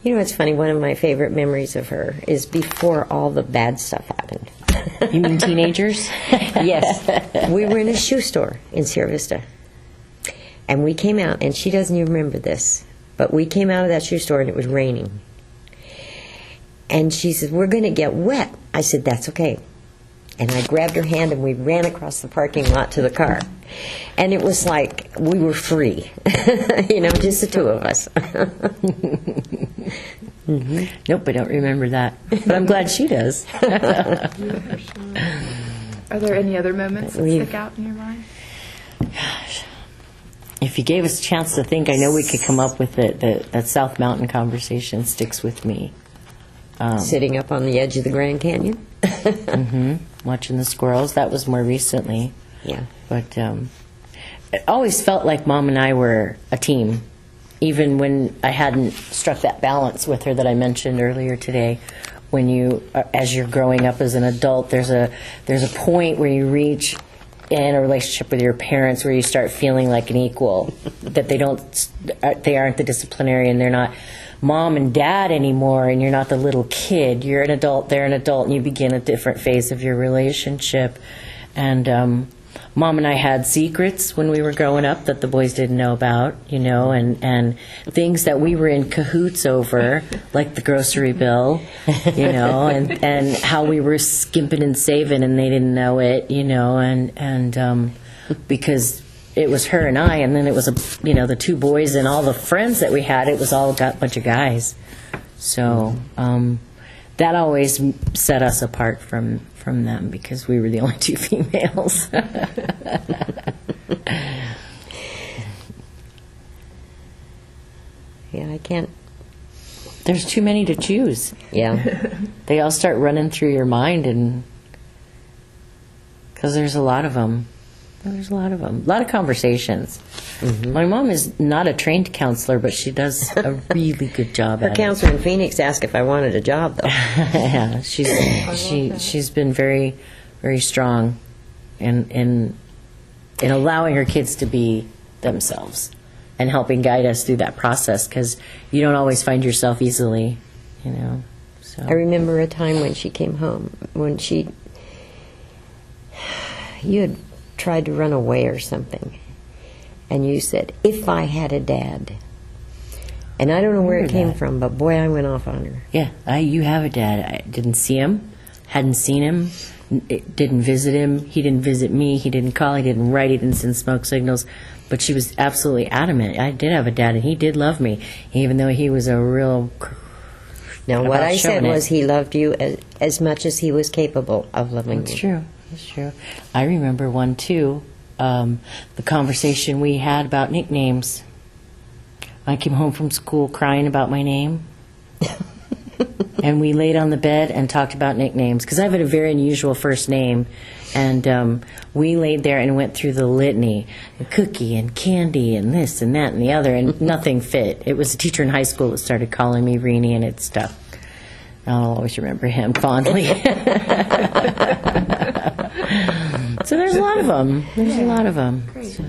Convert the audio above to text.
You know, it's funny, one of my favorite memories of her is before all the bad stuff happened. You mean teenagers? Yes. We were in a shoe store in Sierra Vista. And we came out, and she doesn't even remember this, but we came out of that shoe store and it was raining. And she said, "We're going to get wet." I said, "That's okay." And I grabbed her hand and we ran across the parking lot to the car. And it was like we were free, you know, just the two of us. Mm-hmm. Nope, I don't remember that. But I'm glad she does. Are there any other moments that stick out in your mind? Gosh. If you gave us a chance to think, I know we could come up with it. That South Mountain conversation sticks with me. Sitting up on the edge of the Grand Canyon. Mm-hmm. Watching the squirrels. That was more recently. Yeah. But it always felt like Mom and I were a team, even when I hadn't struck that balance with her that I mentioned earlier today. When you, as you're growing up as an adult, there's a point where you reach in a relationship with your parents where you start feeling like an equal, that they aren't the disciplinarian, they're not mom and dad anymore, and you're not the little kid. You're an adult, they're an adult, and you begin a different phase of your relationship. And Mom and I had secrets when we were growing up that the boys didn't know about, you know, and things that we were in cahoots over, like the grocery bill, you know, and how we were skimping and saving and they didn't know it, you know, and because it was her and I, and then it was, the two boys and all the friends that we had, it was all a bunch of guys. So that always set us apart from them because we were the only two females. Yeah, I can't. There's too many to choose. Yeah. They all start running through your mind, and because there's a lot of them. There's a lot of them. A lot of conversations. Mm-hmm. My mom is not a trained counselor, but she does a really good job at it. Her counselor in Phoenix asked if I wanted a job, though. Yeah, she's been very, very strong in allowing her kids to be themselves and helping guide us through that process, because you don't always find yourself easily, you know. So I remember a time when she came home, when you had tried to run away or something, and you said, "If I had a dad." And I don't know where it came from, but boy, I went off on her. Yeah, you have a dad. I didn't see him, hadn't seen him, didn't visit him, he didn't visit me, he didn't call, he didn't write, he didn't send smoke signals, but she was absolutely adamant. I did have a dad, and he did love me, even though he was a real... Now, what I said was he loved you as much as he was capable of loving you. That's true. That's true. I remember one, too, the conversation we had about nicknames. I came home from school crying about my name, and we laid on the bed and talked about nicknames, because I have a very unusual first name, and we laid there and went through the litany, Cookie and Candy and this and that and the other, and nothing fit. It was a teacher in high school that started calling me Renie, and it stuck. I'll always remember him fondly. So there's a lot of them. There's a lot of them. So.